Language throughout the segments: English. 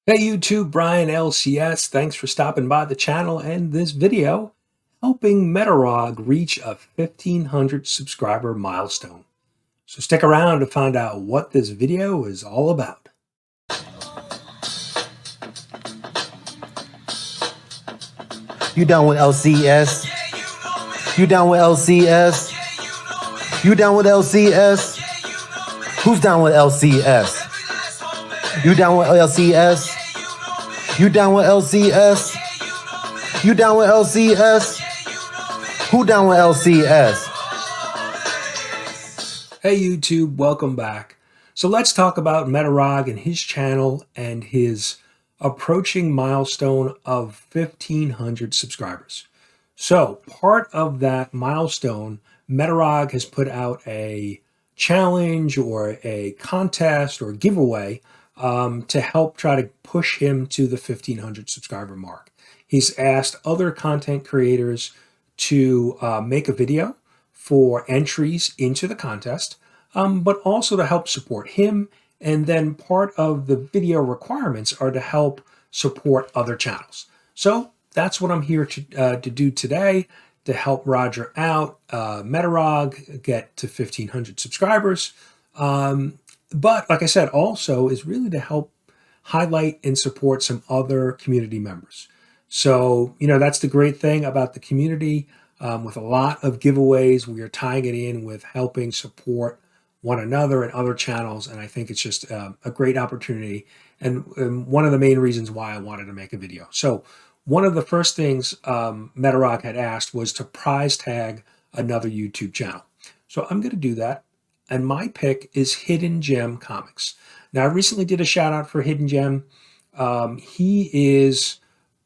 Hey YouTube, Brian LCS. Thanks for stopping by the channel and this video helping MetaRog reach a 1,500 subscriber milestone. So stick around to find out what this video is all about. You down with LCS? You down with LCS? You down with LCS? Who's down with LCS? You down with LCS? You down with LCS? You down with LCS? Who down with LCS? Hey YouTube, welcome back. So let's talk about MetaRog and his channel and his approaching milestone of 1,500 subscribers. So part of that milestone, MetaRog has put out a challenge or a contest or giveaway to help try to push him to the 1,500 subscriber mark. He's asked other content creators to make a video for entries into the contest, but also to help support him. And then part of the video requirements are to help support other channels. So that's what I'm here to do today, to help Roger out, MetaRog get to 1,500 subscribers. But like I said, also is really to help highlight and support some other community members. So, that's the great thing about the community. With a lot of giveaways, we are tying it in with helping support one another and other channels. And I think it's just a great opportunity. And one of the main reasons why I wanted to make a video. So one of the first things MetaRog had asked was to prize tag another YouTube channel. So I'm going to do that. And my pick is Hidden Gem Comics. Now, I recently did a shout out for Hidden Gem. He is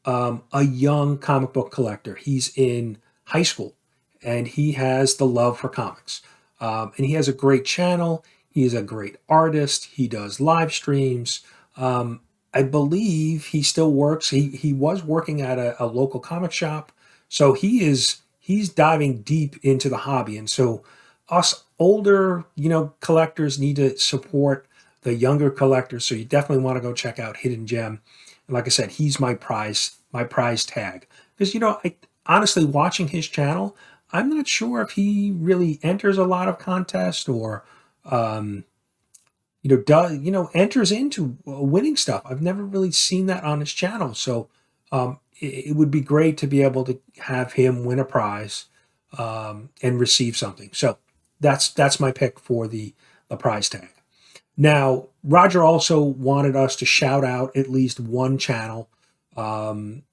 a young comic book collector. He's in high school and he has the love for comics. And he has a great channel. He is a great artist. He does live streams. I believe he still works. He was working at a local comic shop. So he's diving deep into the hobby. And so us older, collectors need to support the younger collectors. So you definitely want to go check out Hidden Gem. And like I said, he's my prize tag. Because, I honestly, watching his channel, I'm not sure if he really enters a lot of contests or, enters into winning stuff. I've never really seen that on his channel. So it would be great to be able to have him win a prize and receive something. So that's my pick for the prize tag. Now, Roger also wanted us to shout out at least one channel and,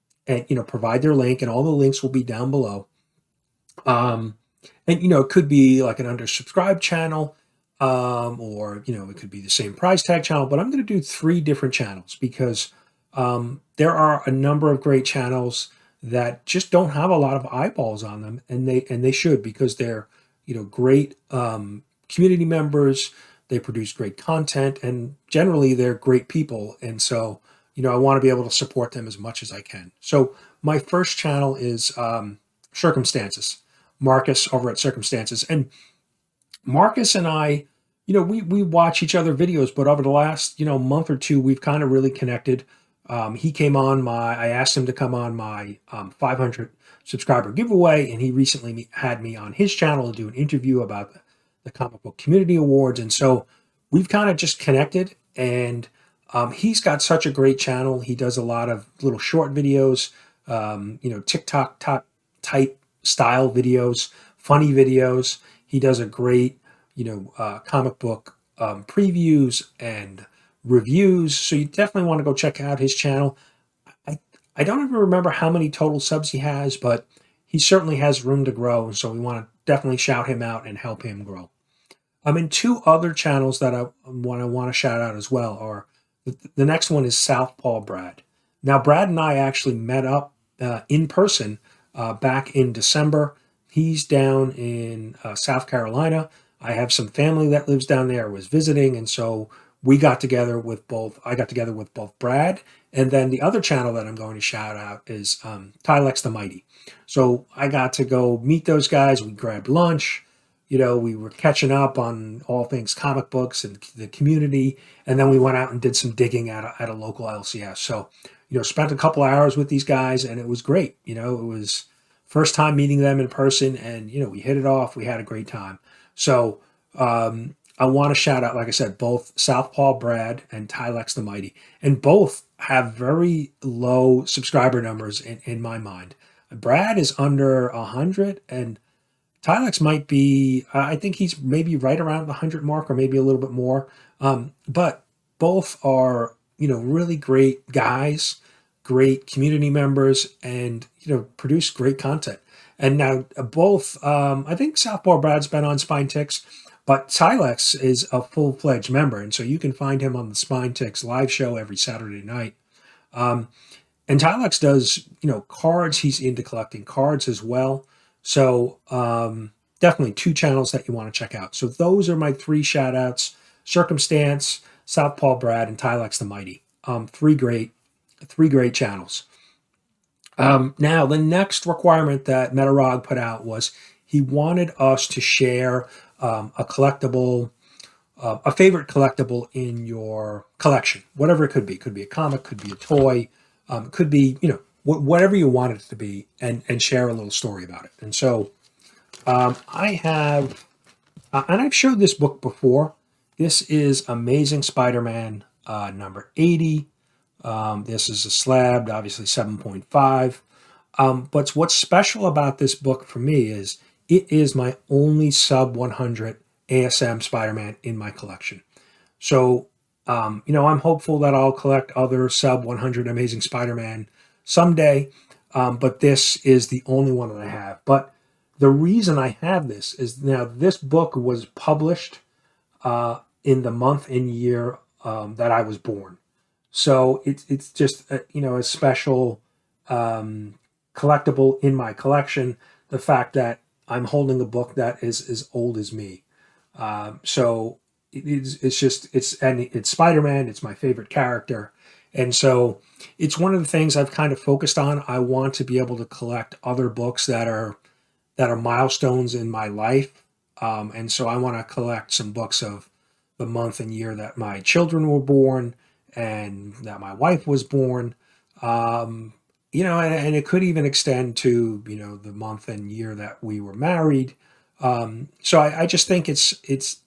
provide their link, and all the links will be down below. And, it could be like an undersubscribed channel, or, it could be the same prize tag channel, but I'm going to do 3 different channels because there are a number of great channels that just don't have a lot of eyeballs on them, and they should, because they're, great community members. They produce great content, and generally they're great people. And so, I want to be able to support them as much as I can. So my first channel is Circumstances. Marcus over at Circumstances. And Marcus and I, we watch each other videos, but over the last, month or two, we've kind of really connected. He came on I asked him to come on my 500 subscriber giveaway, and he recently had me on his channel to do an interview about the Comic Book Community Awards. And so we've kind of just connected, and he's got such a great channel. He does a lot of little short videos, TikTok type style videos, funny videos. He does a great, comic book previews and reviews. So you definitely want to go check out his channel. I don't even remember how many total subs he has, but he certainly has room to grow. So we want to definitely shout him out and help him grow. In 2 other channels that I want to shout out as well are, the next one is Southpaw Brad. Now, Brad and I actually met up in person back in December. He's down in South Carolina. I have some family that lives down there. I was visiting, and so I got together with both Brad, and then the other channel that I'm going to shout out is Tylox the Mighty. So I got to go meet those guys. We grabbed lunch. we were catching up on all things comic books and the community, and then we went out and did some digging at a local LCS. So, spent a couple hours with these guys, and it was great. It was first time meeting them in person, and we hit it off. We had a great time. So I want to shout out, like I said, both Southpaw Brad and Tylox the Mighty, and both have very low subscriber numbers in my mind. Brad is under 100, and Tylox might be, I think he's maybe right around the 100 mark or maybe a little bit more. But both are, really great guys, great community members, and, produce great content. And now both, I think Southpaw Brad's been on Spine Ticks, but Tylox is a full-fledged member. And so you can find him on the Spine Ticks live show every Saturday night. And Tylox does, cards. He's into collecting cards as well. So definitely 2 channels that you want to check out. So those are my 3 shout outs: Circumstance, Southpaw Brad, and Tylox the Mighty. 3 great channels. Now, the next requirement that MetaRog put out was he wanted us to share a collectible, a favorite collectible in your collection, whatever it could be. Could be a comic, could be a toy, could be, whatever you want it to be, and share a little story about it. And so I have, and I've showed this book before. This is Amazing Spider-Man number 80. This is a slabbed, obviously 7.5. But what's special about this book for me is it is my only sub 100 ASM Spider-Man in my collection. So, I'm hopeful that I'll collect other sub 100 Amazing Spider-Man someday. But this is the only one that I have. But the reason I have this is now this book was published in the month and year that I was born. So it's just a special collectible in my collection. The fact that I'm holding a book that is as old as me. So it's Spider-Man. It's my favorite character. And so it's one of the things I've kind of focused on. I want to be able to collect other books that are milestones in my life. And so I want to collect some books of the month and year that my children were born and that my wife was born. And it could even extend to, the month and year that we were married. So I just think it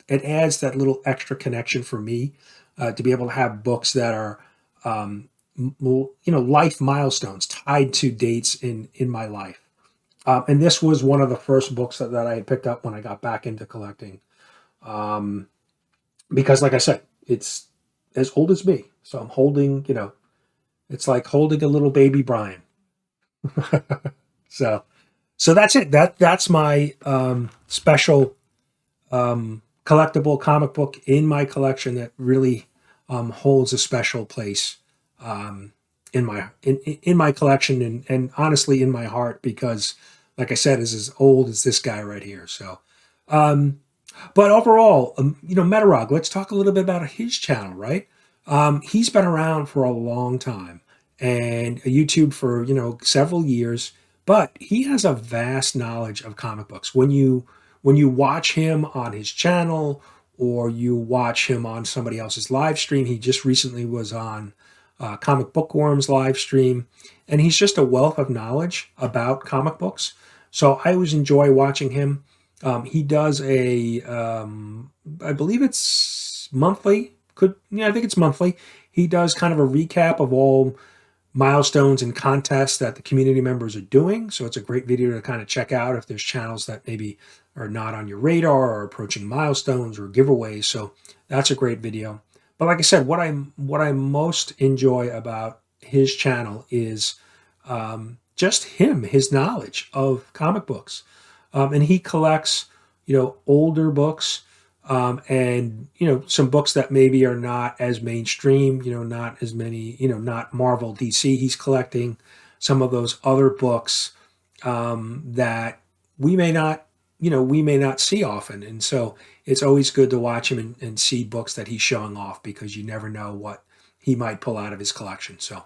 adds that little extra connection for me to be able to have books that are, life milestones tied to dates in my life. And this was one of the first books that I had picked up when I got back into collecting. Because like I said, it's as old as me. So I'm holding, it's like holding a little baby Brian. So that's it. That's my special collectible comic book in my collection that really holds a special place in my collection and honestly in my heart, because like I said, is as old as this guy right here. So but overall, MetaRog, let's talk a little bit about his channel, right? He's been around for a long time and YouTube for, several years, but he has a vast knowledge of comic books. When you watch him on his channel or you watch him on somebody else's live stream, he just recently was on Comic Bookworm's live stream, and he's just a wealth of knowledge about comic books. So I always enjoy watching him. He does I believe it's monthly. I think it's monthly. He does kind of a recap of all milestones and contests that the community members are doing. So it's a great video to kind of check out if there's channels that maybe are not on your radar or approaching milestones or giveaways. So that's a great video. But like I said, what I most enjoy about his channel is just his knowledge of comic books. And he collects, older books, and, some books that maybe are not as mainstream, not as many, not Marvel, DC. He's collecting some of those other books that we may not see often. And so it's always good to watch him and see books that he's showing off, because you never know what he might pull out of his collection. So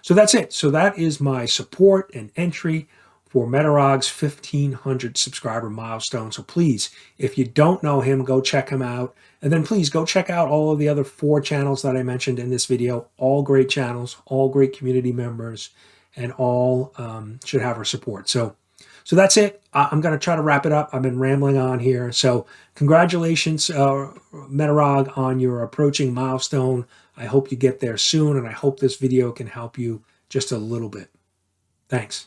that's it. So that is my support and entry for MetaRog's 1,500 subscriber milestone. So please, if you don't know him, go check him out. And then please go check out all of the other 4 channels that I mentioned in this video. All great channels, all great community members, and all should have our support. So that's it. I'm going to try to wrap it up. I've been rambling on here. So congratulations, MetaRog, on your approaching milestone. I hope you get there soon, and I hope this video can help you just a little bit. Thanks.